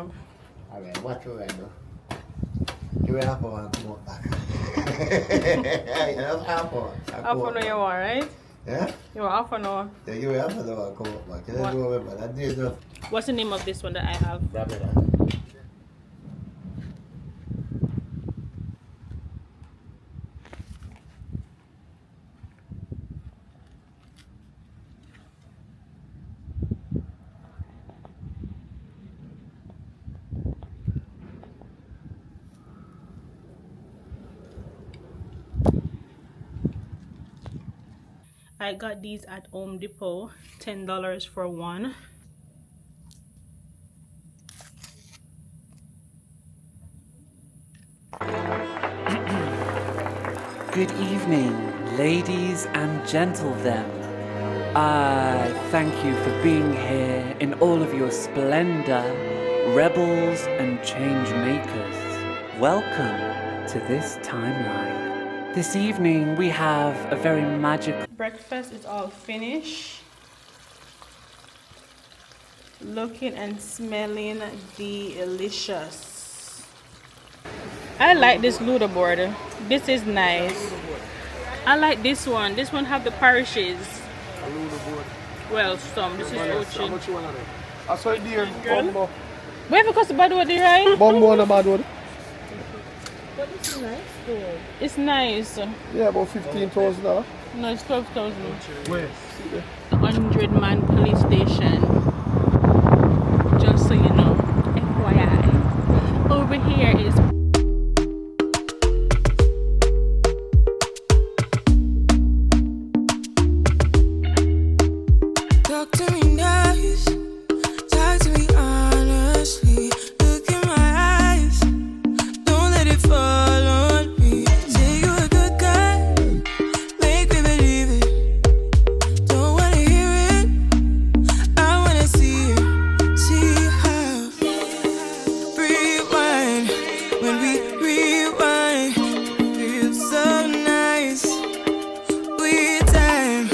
Alright, what you right now? You will have to come up back. You have half hour. Half an hour you want, right? Yeah? You want half an hour? Yeah, you will have to come up back. You don't remember that day enough. What's the name of this one that I have? I got these at Home Depot, $10 for one. Good evening, ladies and gentlemen. I thank you for being here in all of your splendor, rebels and change makers. Welcome to this timeline. This evening we have a very magical... Breakfast is all finished. Looking and smelling delicious. I like this noodle board. This is nice. I like this one. This one have the parishes. Well, some. This is ocean. I saw it there. Bumbo. Where have you bad word, right? Bumbo on the bad word. But it's nice though. It's nice. Yeah, about $15,000. No, it's 12,000. Where? 100-man police station. Just so you know. FYI. Over here is talk to me nice, talk to me honestly. Look in my eyes, don't let it fall on me. Say you're a good guy, make me believe it. Don't wanna hear it, I wanna see it. See how rewind when we rewind. Feels so nice. We time.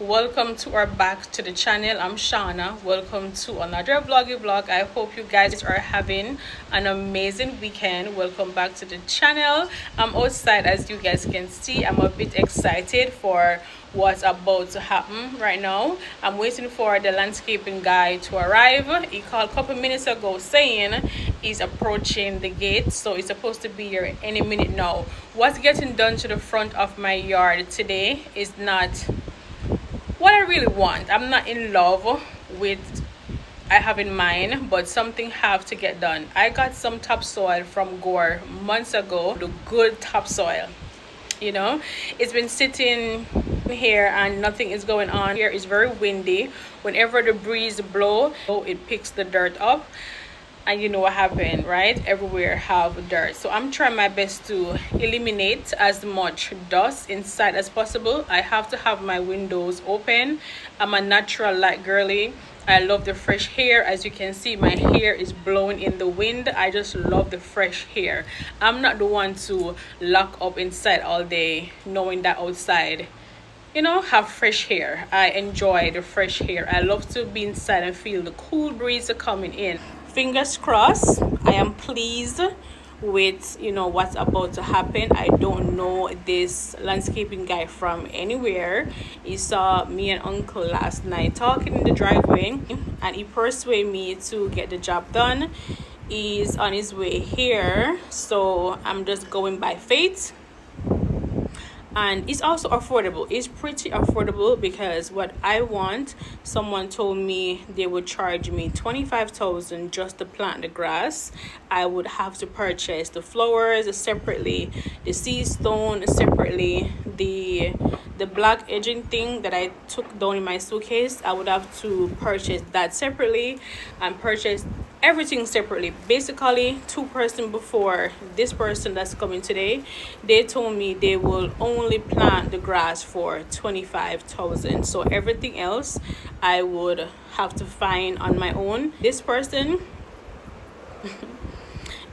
welcome to or back to the channel. I'm Shawna. Welcome to another vlog. I hope you guys are having an amazing weekend. Welcome back to the channel. I'm outside, as you guys can see. I'm a bit excited for what's about to happen right now. I'm waiting for the landscaping guy to arrive. He called a couple minutes ago saying he's approaching the gate, so it's supposed to be here any minute now. What's getting done to the front of my yard today is not what I really want. I'm not in love with I have in mind, but something have to get done. I got some topsoil from Gore months ago, the good topsoil. You know, it's been sitting here and nothing is going on. Here is very windy. Whenever the breeze blow, it picks the dirt up. And you know what happened, right? Everywhere have dirt. So I'm trying my best to eliminate as much dust inside as possible. I have to have my windows open. I'm a natural light girly. I love the fresh air. As you can see, my hair is blowing in the wind. I just love the fresh air. I'm not the one to lock up inside all day knowing that outside, you know, have fresh air. I enjoy the fresh air. I love to be inside and feel the cool breeze coming in. Fingers crossed. I am pleased with, you know, what's about to happen. I don't know this landscaping guy from anywhere. He saw me and uncle last night talking in the driveway and he persuaded me to get the job done. He's on his way here, so I'm just going by faith. And it's also affordable. It's pretty affordable because what I want, someone told me they would charge me $25,000 just to plant the grass. I would have to purchase the flowers separately, the seed stone separately, the black edging thing that I took down in my suitcase. I would have to purchase that separately and purchase everything separately. Basically, two person before this person that's coming today, they told me they will only plant the grass for $25,000. So everything else I would have to find on my own. This person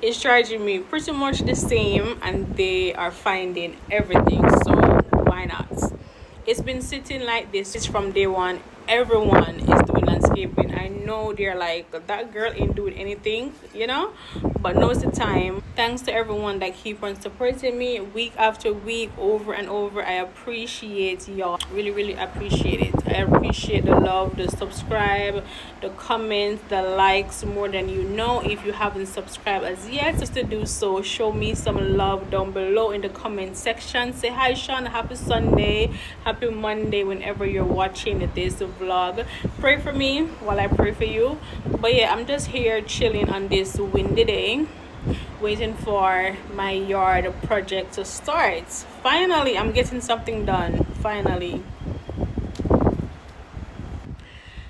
is charging me pretty much the same and they are finding everything, so why not? It's been sitting like this from day one. Everyone is doing landscaping. I know know they're like, that girl ain't doing anything, you know. But now's the time. Thanks to everyone that keep on supporting me week after week, over and over. I appreciate y'all, really appreciate it. I appreciate the love, the subscribe, the comments, the likes, more than you know. If you haven't subscribed as yet, just to do so. Show me some love down below in the comment section. Say hi Shawna, happy Sunday, happy Monday, whenever you're watching this vlog. Pray for me while I pray for you. But yeah, I'm just here chilling on this windy day, waiting for my yard project to start. Finally, I'm getting something done. Finally.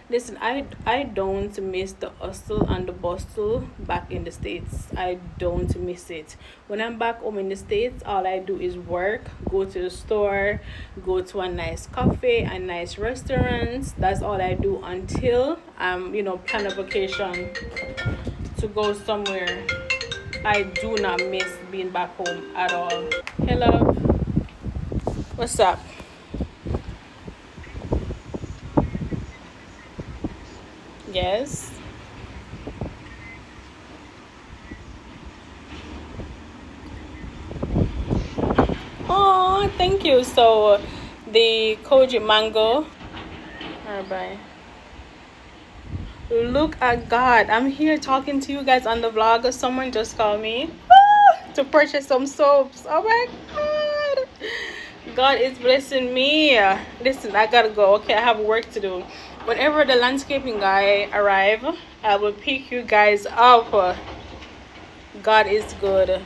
Listen, I don't miss the hustle and the bustle back in the States. I don't miss it. When I'm back home in the States, all I do is work, go to the store, go to a nice cafe, a nice restaurant. That's all I do until you know, plan a vacation to go somewhere. I do not miss being back home at all. Hello. What's up? Yes. Oh, thank you. So the koji mango. Alright, bye. Look at God. I'm here talking to you guys on the vlog. Someone just called me to purchase some soaps. Oh my God. God is blessing me. Listen, I gotta go. Okay, I have work to do. Whenever the landscaping guy arrive, I will pick you guys up. God is good.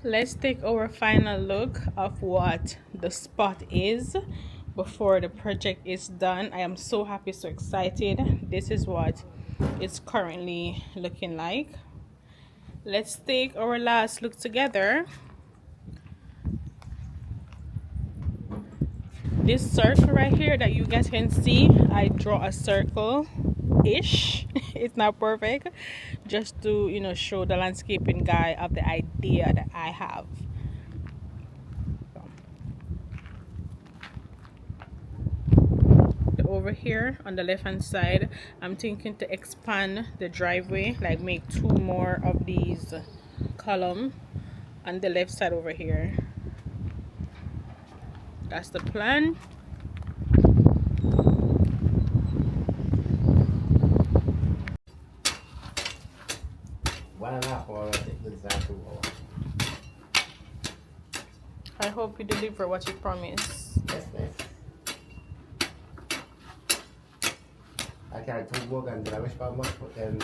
Let's take our final look of what the spot is before the project is done. I am so happy, so excited. This is what it's currently looking like. Let's take our last look together. This circle right here that you guys can see, I draw a circle ish. It's not perfect, just to, you know, show the landscaping guy of the idea that I have. Over here on the left hand side, I'm thinking to expand the driveway, like make 2 more of these columns on the left side over here. That's the plan. I hope you deliver what you promise. Yes, yes. I carry 2 bougainvillea. I wish I must put them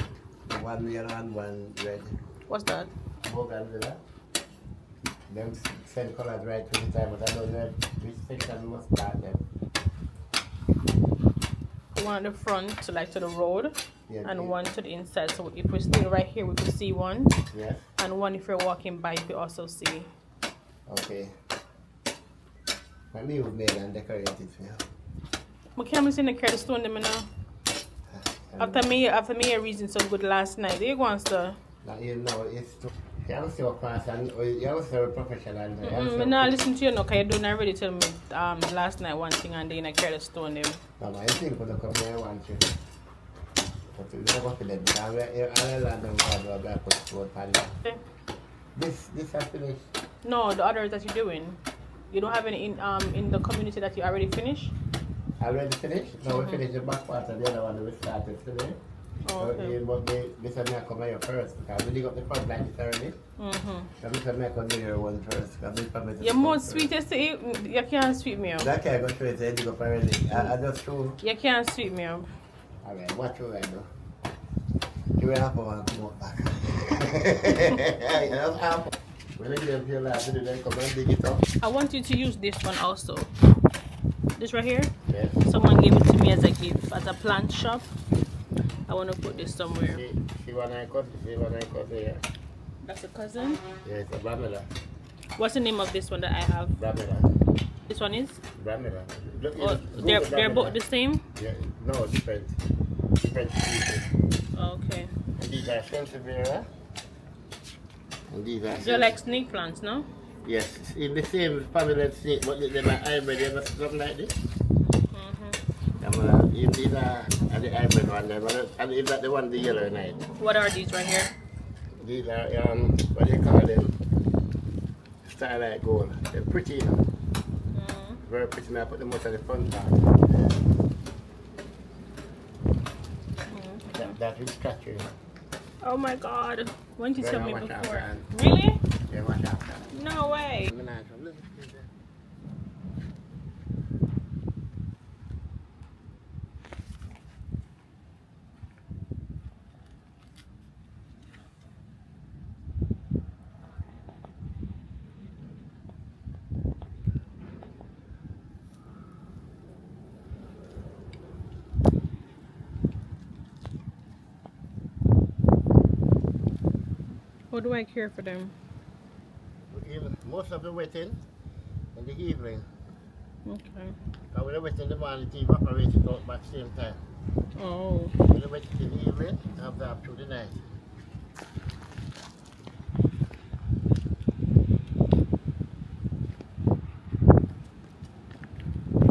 one yellow and one red. What's that? Bougainvillea. Them same colors right to the time, but I don't know which section we must start them. One at the front, so like to the road, Yeah, and yeah. one to the inside. So if we're still right here, we could see one. Yes. And one if you're walking by, you could also see. Okay. My me was made and decorated for you. But can't we see the carry stone them now? After me a reason so good last night. They wants to. You know, it's too. You have to see what class and you have to see a professional. I now listen to you now, because you don't already tell me last night one thing and then I carry the stone them. No, I think for the company I want you. But you don't go to them. I land them for the put stone pan. This has finished. No, the others that you're doing. You don't have any in the community that you already finished? Already finished? No, we finished the back part and the other one we started today. Oh, okay. So, but this is me come here first because we dig up the front like this already. So this is me come do your one first. You're more sweetest to eat. You can't sweet me up. That can't go straight to dig up already. I just show. You can't sweet me up. Alright, watch you right now. You will have to come up back. You have to have. When you get here last, you then come and dig it up. I want you to use this one also. This right here? Yes. Someone gave it to me as a gift at a plant shop. I want to put this somewhere. See one I cut here. That's a cousin. Yes, a Bramila. What's the name of this one that I have? Bramila. This one is? Bramila. Look, Oh, they're both the same? Yeah, no, different. Different species. Okay. And these are Sansevieria. And these are. They're like snake plants, no? Yes, in the same family of snake, but they're like hybrid. You ever something like this? these are the hybrid one, and is that the one, the yellow night? What are these right here? These are, what do you call them? Starlight gold. They're pretty, you know. Very pretty. I put them out at the front part. That will scratch you. Oh my god. When did you tell me Watch out, before? man. Really? Yeah, watch out. No way. What do I care for them? Most of the wetting in the evening. Okay. Because when they wet in the morning, it evaporates out back same time. Oh. When they wet it in the evening, it absorbs through the night.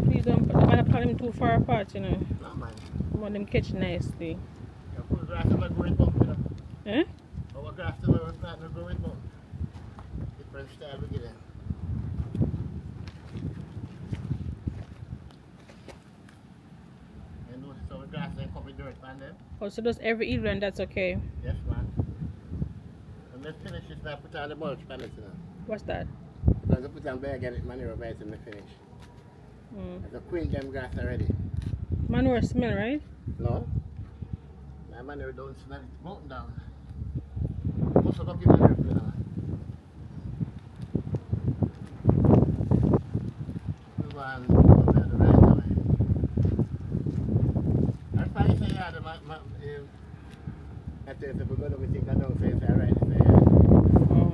Please don't put them too far apart, you know. No, man. I want them catch nicely. You put grass in the growing bump, you know. Eh? Our grass in the plant in the growing bump. Different style we get them. You notice our grass and cover dirt on them? Oh, so does every evening, that's okay. Yes, man. And let's finish this now, put on the mulch panels, you know. What's that? Because I put on bag and it manure by it in the finish. There's a queen gem grass already. Manure smell, right? No. My manure don't smell it. Mountain down. Most of the people manure, you know. Move on the right away. That's why you say, yeah, I tell you, if we go to we think I don't say it's alright, it's yeah. Oh.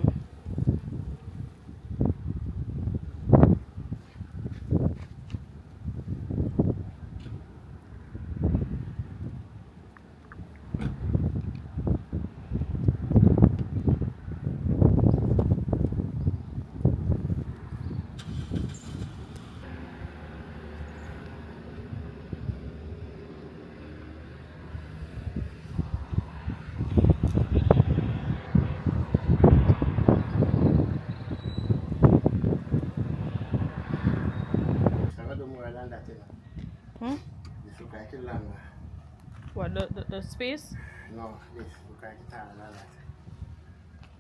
Hmm? This look like a longer. What, the space? No, this look like a tall than that.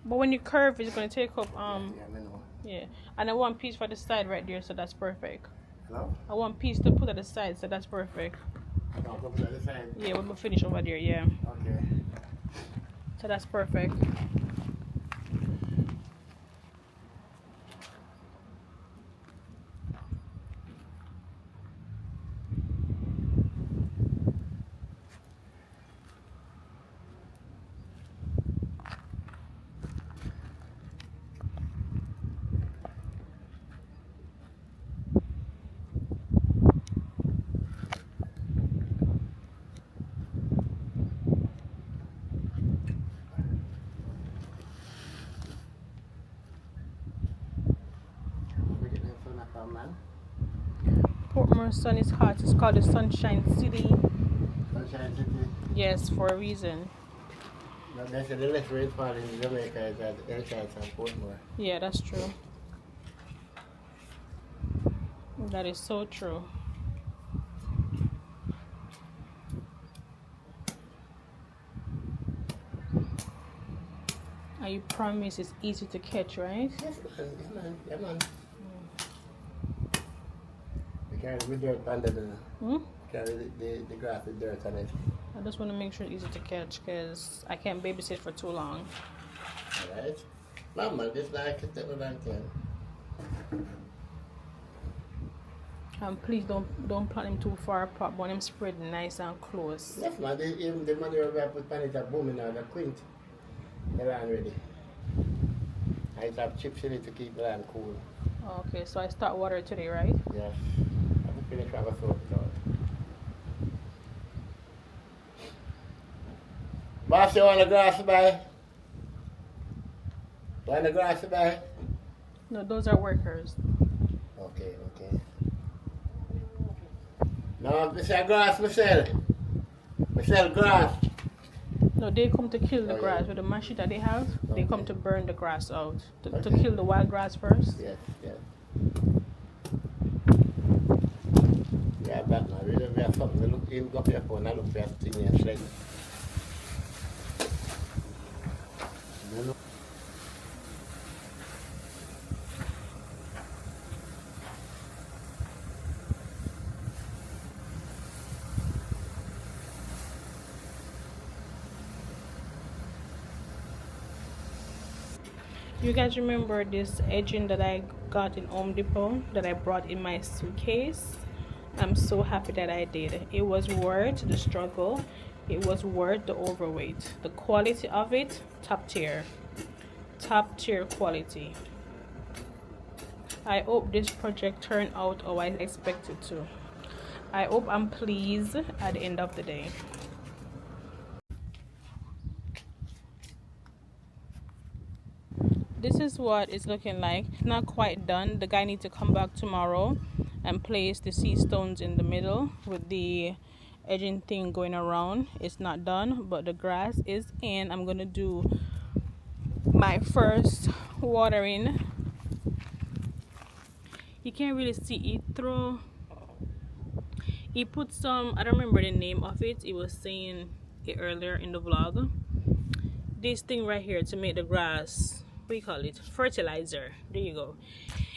But when you curve, it's going to take up, Yeah, I know. yeah. And I want piece for the side right there, so that's perfect. Hello? I want piece to put at the side, so that's perfect. No, go to the other side. Yeah, when we finish over there, yeah. Okay. So that's perfect. Portmore sun is hot. It's called the Sunshine City. Sunshine City. Yes, for a reason. No, they said the less rainfall in Jamaica is at Errands and Portmore. Yeah, that's true. That is so true. And you promise it's easy to catch, right? Yes, man. Yeah, man. We carry the dirt under the... Carry the grass with dirt on it. I just want to make sure it's easy to catch because I can't babysit for too long. Alright. Mama, this like a take me back then. Please don't plant them too far apart. Want them spread nice and close. Yes, man. Even the manure we put on it are booming now. The quint. The land ready. I have chips in it to keep the land cool. Okay, so I start water today, right? Yes. I have to finish have a soap it out. Boss, you want a grass to buy? Want a grass to buy? No, those are workers. Okay. No, I sell grass, I sell. I sell grass. No, they come to kill the Oh, grass yeah. with the machine that they have. They come Okay. to burn the grass out to Okay. kill the wild grass first. Yes, yes. Yeah, but now we have something to look in, go up your phone and look for your thing and shred. You know? You guys remember this edging that I got in Home Depot that I brought in my suitcase? I'm so happy that I did. It was worth the struggle. It was worth the overweight. The quality of it, top tier. Top tier quality. I hope this project turned out how I expected to. I hope I'm pleased at the end of the day. This is what it's looking like. Not quite done. The guy needs to come back tomorrow and place the sea stones in the middle with the edging thing going around. It's not done, but the grass is in. I'm gonna do my first watering. You can't really see it through. He put some, I don't remember the name of it. He was saying it earlier in the vlog. This thing right here to make the grass, what do you call it? Fertilizer. There you go.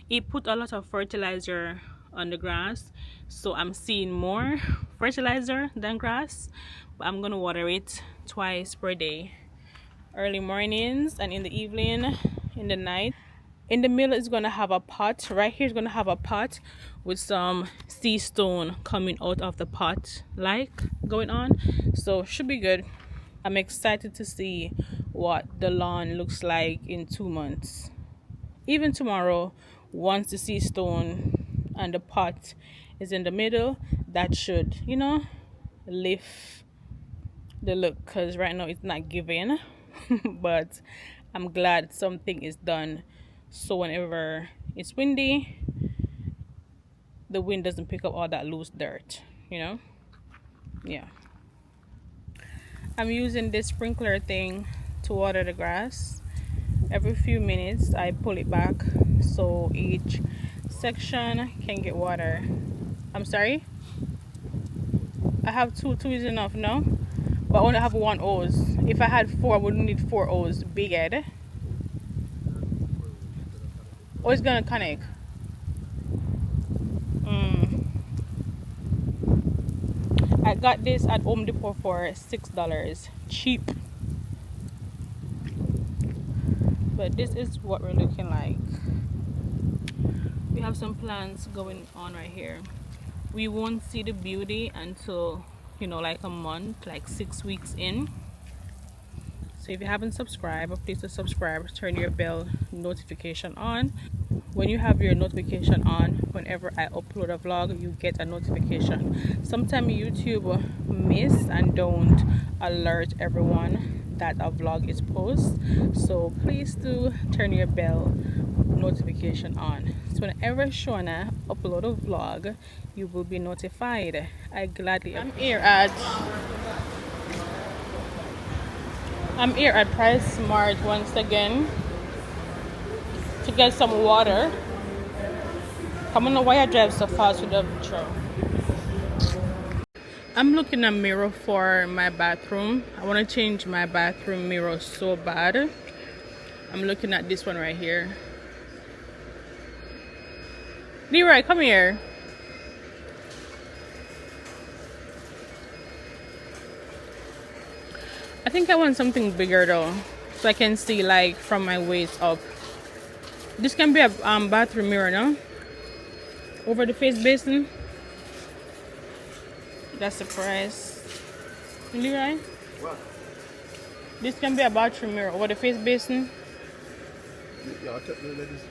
He put a lot of fertilizer on the grass, so I'm seeing more fertilizer than grass, but I'm gonna water it twice per day, early mornings and in the evening, in the night. In the middle is gonna have a pot. Right here is gonna have a pot with some sea stone coming out of the pot, like going on, so should be good. I'm excited to see what the lawn looks like in 2 months. Even tomorrow, once the sea stone and the pot is in the middle, that should, you know, lift the look, because right now it's not giving. But I'm glad something is done, so whenever it's windy, the wind doesn't pick up all that loose dirt, you know. Yeah, I'm using this sprinkler thing to water the grass. Every few minutes I pull it back so each section can get water. I'm sorry, I have two is enough, no? But I only have one hose. If I had four, I would need 4 hose. Big head. Oh, it's gonna connect. I got this at Home Depot for $6. Cheap. But this is what we're looking like. We have some plants going on right here. We won't see the beauty until, you know, like a month, like 6 weeks in. So if you haven't subscribed, please subscribe, turn your bell notification on. When you have your notification on, whenever I upload a vlog, you get a notification. Sometimes YouTube miss and don't alert everyone that a vlog is posted, so please do turn your bell notification on, so whenever Shawna upload a vlog, you will be notified. I'm here at Price Mart once again to get some water. I don't know why I drive so fast with the metro. I'm looking at a mirror for my bathroom. I want to change my bathroom mirror so bad. I'm looking at this one right here. Leroy, come here. I think I want something bigger though, so I can see like from my waist up. This can be a bathroom mirror, no? Over the face basin. That's the price. Leroy? What? This can be a bathroom mirror over the face basin. Yeah, I'll take the ladies.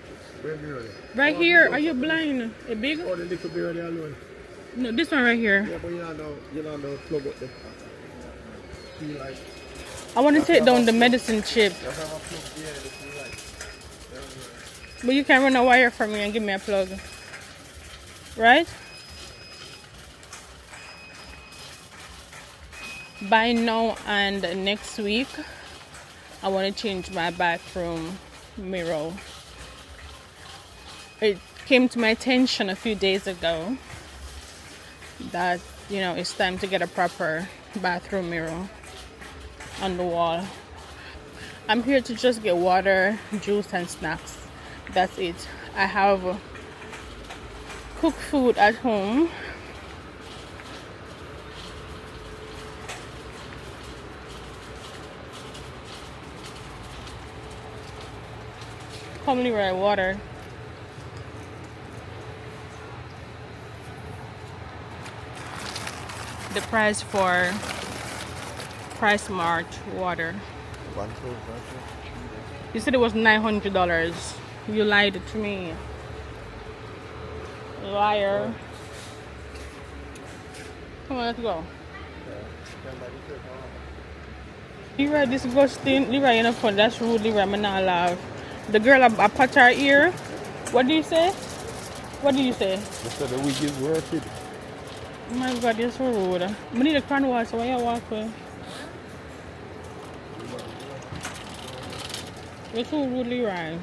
Where mirror there? Right here. Are you blind? A big? Oh, the little mirror there alone. No, this one right here. Yeah, but you don't know plug up the. See, like. I want to take down the medicine chip. You have a plug there, the see, like. But you can run a wire for me and give me a plug. Right? By now and next week, I want to change my bathroom mirror. It came to my attention a few days ago that, you know, it's time to get a proper bathroom mirror on the wall. I'm here to just get water, juice, and snacks. That's it. I have cooked food at home. Come Leroy, water. The price for Mart water. You said it was $900. You lied to me. Liar. Come on, let's go. Leroy, disgusting. Leroy, you're not fun. That's rude, Leroy. I'm not laugh. The girl, I pat her ear. What do you say? What do you say? I said the wig is worth it. Oh my God, you're so rude. I need a crown wash, so why you walk away? You're so rude, Leroy.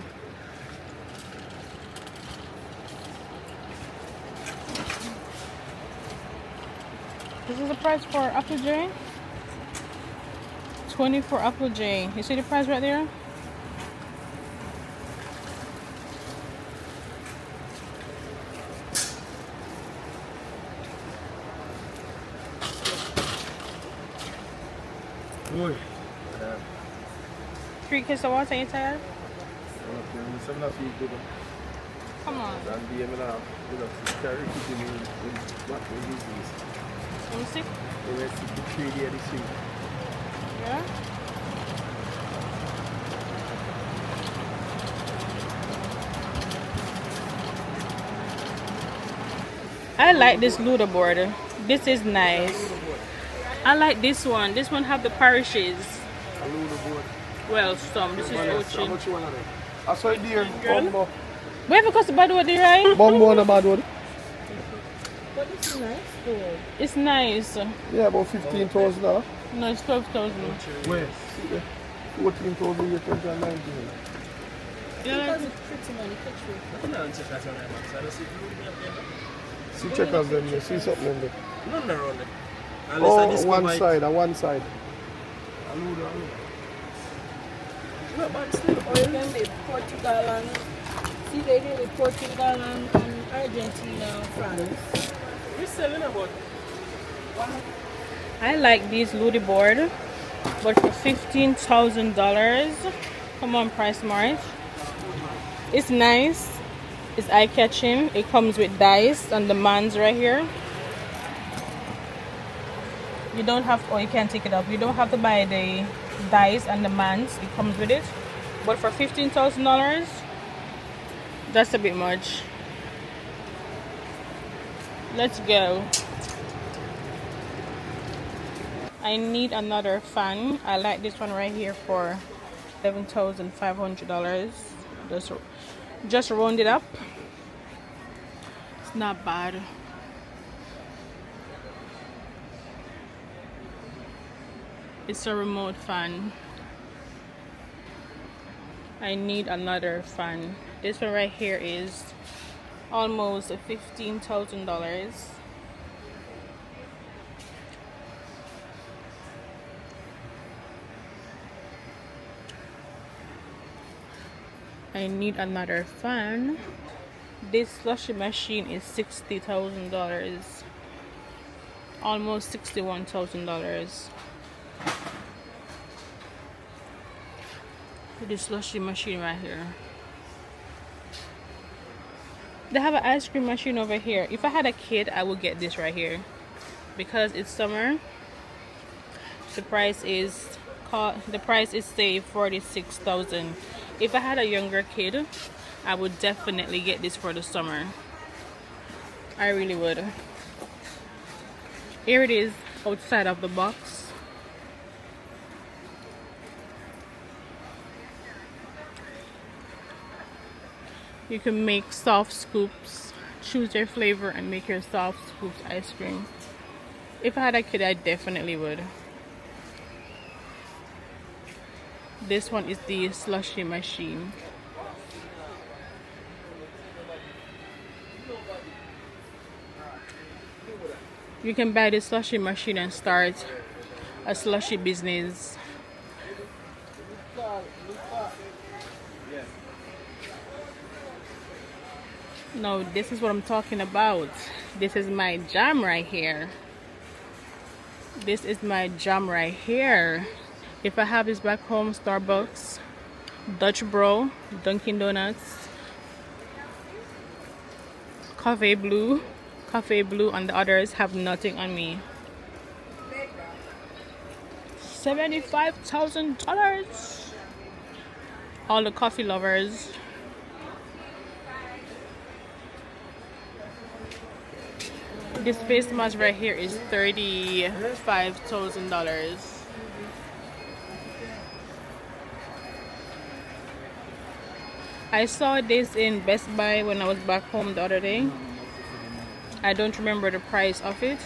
This is the price for Apple J. 20 for Apple J. You see the price right there? Oi. 3 cases of water, you tired? Okay, Come on. and the M&A, carry it in what business. Let me see. The rest of the trade here this week. Yeah? I like this Luda board. This is nice. I like this one. This one have the parishes. A load of board. Well, some. This is How Ochin. much you want of it? I saw it there. Girl? Bumbo. Where have you cost the bad one, right? Bumbo and a bad one. But it's nice though. It's nice. Yeah, about 15,000 now. No, it's 12,000. Where? 14,000 you can try 19. Yeah, See checkers them there. See something in there. None around it. Oh, one side, on one side. No, but still Or even the Portugal and see they do the Portugal and Argentina and France. we're selling about I like this Ludi board, but for $15,000. Come on, Price Mart. It's nice. It's eye-catching. It comes with dice and the mans right here. You don't have, or you can take it up. You don't have to buy the dice and the mans. It comes with it. But for $15,000, that's a bit much. Let's go. I need another fan. I like this one right here for $11,500. Just round it up. It's not bad. It's a remote fan. I need another fan. This one right here is almost $15,000. I need another fan. This slushy machine is $60,000. Almost $61,000. This slushy machine right here. They have an ice cream machine over here. If I had a kid, I would get this right here because it's summer. The price is say $46,000. If I had a younger kid, I would definitely get this for the summer. I really would. Here it is outside of the box. You can make soft scoops. Choose your flavor and make your soft scoops ice cream. If I had a kid, I definitely would. This one is the slushy machine. You can buy the slushy machine and start a slushy business. No, this is what I'm talking about. This is my jam right here. This is my jam right here. If I have this back home, Starbucks, Dutch Bro, Dunkin' Donuts, Cafe Blue, and the others have nothing on me. $75,000. All the coffee lovers. This face mask right here is $35,000. I saw this in Best Buy when I was back home the other day. I don't remember the price of it,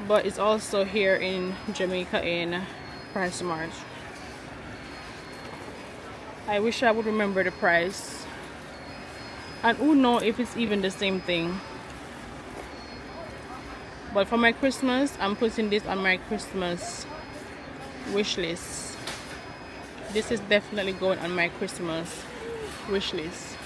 but it's also here in Jamaica in Price Mart. I wish I would remember the price. And who knows if it's even the same thing. But for my Christmas, I'm putting this on my Christmas wish list. This is definitely going on my Christmas wish list.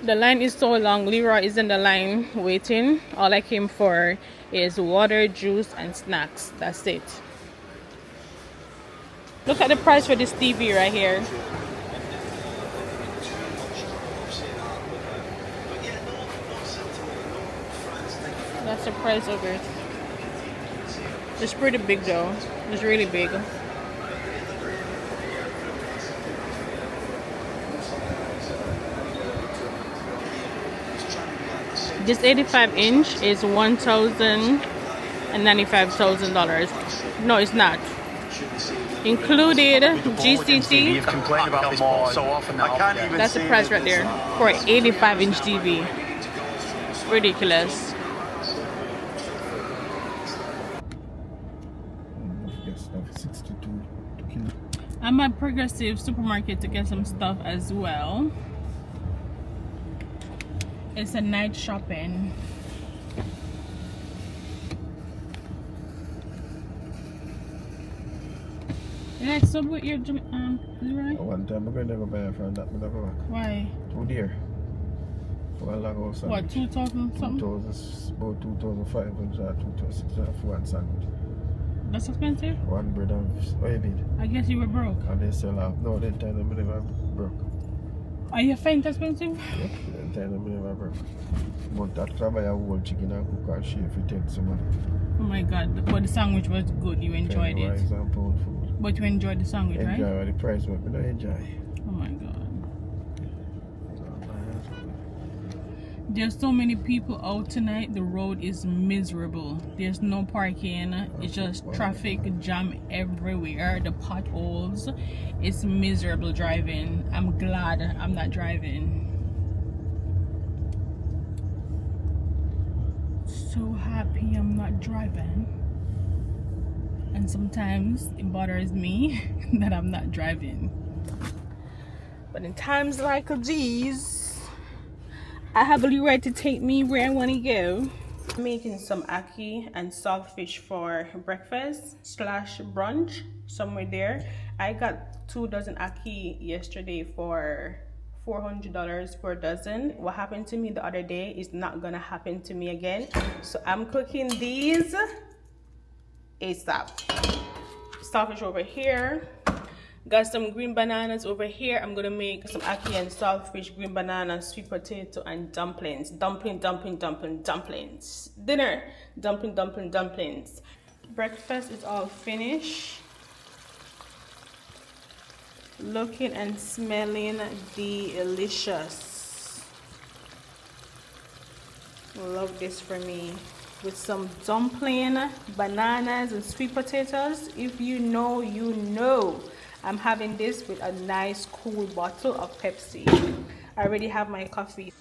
The line is so long. Leroy is in the line waiting. All I came for is water, juice, and snacks. That's it. Look at the price for this TV right here. That's the price of it. It's pretty big though. It's really big. This 85-inch is $1,095,000. No, it's not. Included GCT. Complain about more so often now. That's the price right there for an 85-inch TV. Ridiculous. I'm at Progressive Supermarket to get some stuff as well. It's a night shopping. You like sub with your Leroy? One time I'm going to go buy a friend that never work. Why? Too dear. For a long sandwich. What, 2,000 something? 2,000, about 2,500 or 2,600 for one sandwich. That's expensive? One bread and what you mean? I guess you were broke. And they sell out. No, they tell them they were broke. Are you faint expensive? Yep, they tell them they were broke. But that try buy a whole chicken and cook and shave if you take some money. Oh my god, but the sandwich was good. You enjoyed it. Rice and pound food. But you enjoyed the sandwich, right? Enjoy the price, but we don't enjoy. Oh my god. There's so many people out tonight. The road is miserable. There's no parking. It's just traffic jam everywhere. The potholes. It's miserable driving. I'm glad I'm not driving. So happy I'm not driving. And sometimes it bothers me that I'm not driving. But in times like these, I have Leroy to take me where I want to go. I'm making some ackee and saltfish for breakfast / brunch, somewhere there. I got 2 dozen ackee yesterday for $400 per dozen. What happened to me the other day is not gonna happen to me again. So I'm cooking these ASAP. Saltfish over here. Got some green bananas over here. I'm gonna make some ackee and saltfish, green banana, sweet potato, and dumplings. Dumplings. Dinner. Dumplings. Breakfast is all finished. Looking and smelling delicious. Love this for me. With some dumpling, bananas, and sweet potatoes. If you know, you know. I'm having this with a nice cool bottle of Pepsi. I already have my coffee.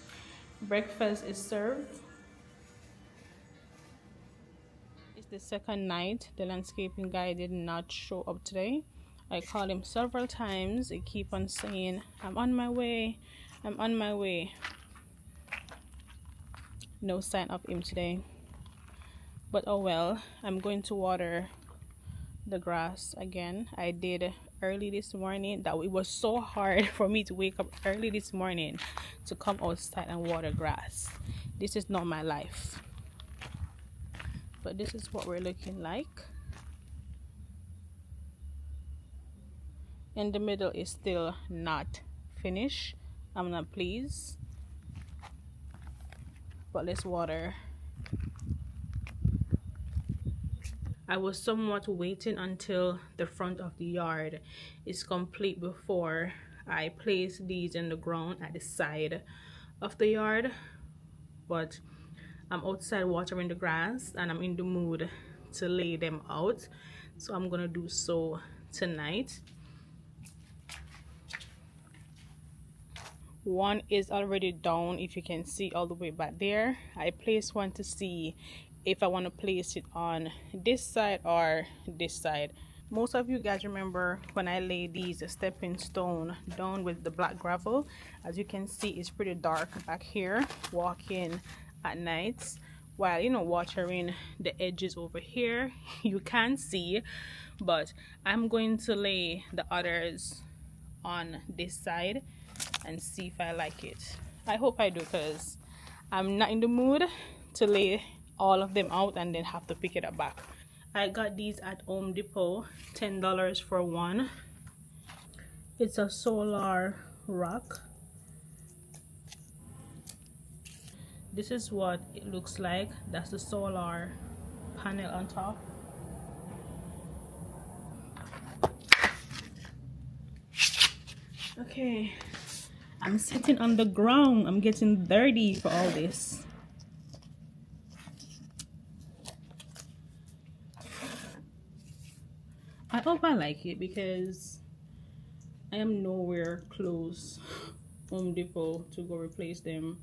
Breakfast is served. It's The second night, the landscaping guy did not show up today. I called him several times. He keep on saying, I'm on my way, I'm on my way. No sign of him today. But oh well, I'm going to water the grass again. I did early this morning. That it was so hard for me to wake up early this morning to come outside and water grass. This is not my life. But this is what we're looking like. In the middle is still not finished. I'm not pleased. But let's water. I was somewhat waiting until the front of the yard is complete before I place these in the ground at the side of the yard. But I'm outside watering the grass and I'm in the mood to lay them out. So I'm gonna do so tonight. One is already down, if you can see all the way back there. I placed one to see if I want to place it on this side or this side. Most of you guys remember when I laid these stepping stone down with the black gravel. As you can see, it's pretty dark back here walking at nights while watering the edges over here. You can't see, but I'm going to lay the others on this side and see if I like it. I hope I do, because I'm not in the mood to lay all of them out and then have to pick it up back. I got these at Home Depot, $10 for one. It's a solar rock. This is what it looks like. That's the solar panel on top. Okay, I'm sitting on the ground. I'm getting dirty for all this. I hope I like it, because I am nowhere close Home Depot to go replace them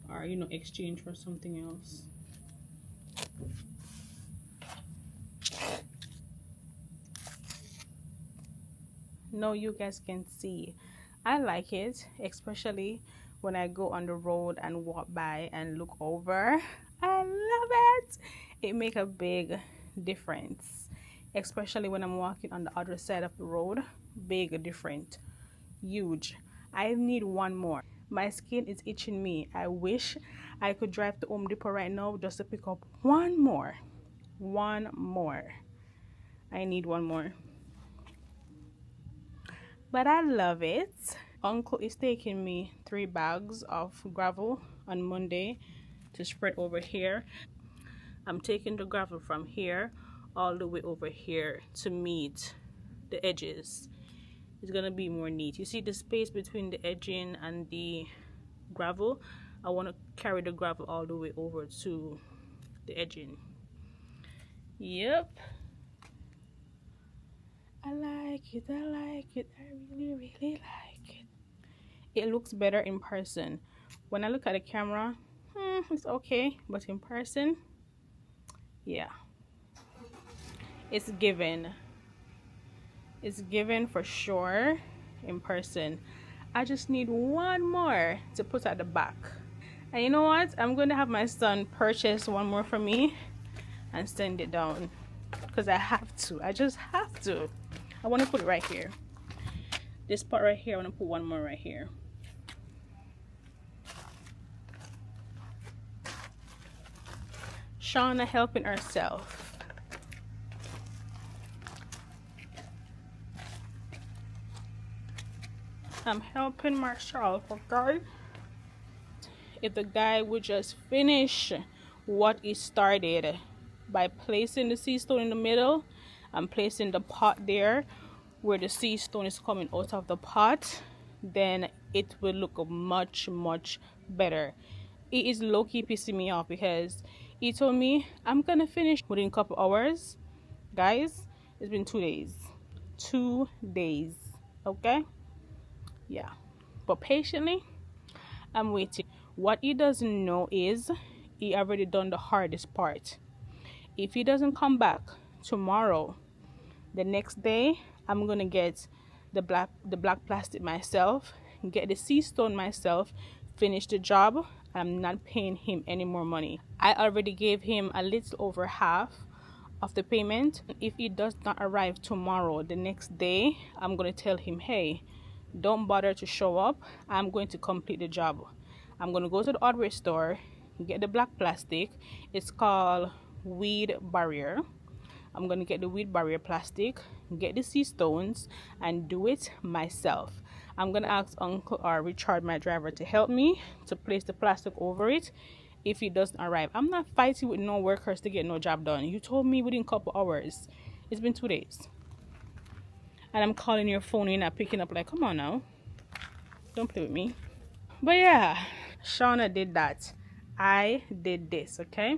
or exchange for something else. Now you guys can see I like it, especially when I go on the road and walk by and look over. I love it. It makes a big difference, especially when I'm walking on the other side of the road. Big difference, huge. I need one more. My skin is itching me. I wish I could drive to Home Depot right now just to pick up one more. I need one more. But I love it. Uncle is taking me 3 bags of gravel on Monday to spread over here. I'm taking the gravel from here all the way over here to meet the edges. It's gonna be more neat. You see the space between the edging and the gravel? I want to carry the gravel all the way over to the edging. Yep. I like it. I really like it. It looks better in person. When I look at the camera, it's okay, but in person, yeah, it's given for sure in person. I just need one more to put at the back. And you know what, I'm going to have my son purchase one more for me and send it down, because I just have to. I want to put it right here. This part right here, I want to put one more right here. Shawna helping herself. I'm helping myself, okay? If the guy would just finish what he started by placing the sea stone in the middle and placing the pot there where the sea stone is coming out of the pot, then it will look much better. It is low-key pissing me off, because he told me I'm gonna finish within a couple hours. Guys, it's been 2 days. 2 days, okay? Yeah, but patiently I'm waiting. What he doesn't know is he already done the hardest part. If he doesn't come back tomorrow, the next day I'm gonna get the black plastic myself, get the sea stone myself, finish the job. I'm not paying him any more money. I already gave him a little over half of the payment. If it does not arrive tomorrow, the next day I'm going to tell him, hey, don't bother to show up, I'm going to complete the job. I'm going to go to the hardware store, get the black plastic. It's called weed barrier. I'm going to get the weed barrier plastic, get the sea stones, and do it myself. I'm going to ask Uncle or Richard, my driver, to help me to place the plastic over it if it doesn't arrive. I'm not fighting with no workers to get no job done. You told me within a couple hours. It's been 2 days. And I'm calling your phone and you're not picking up. Like, come on now. Don't play with me. But yeah, Shawna did that. I did this, okay?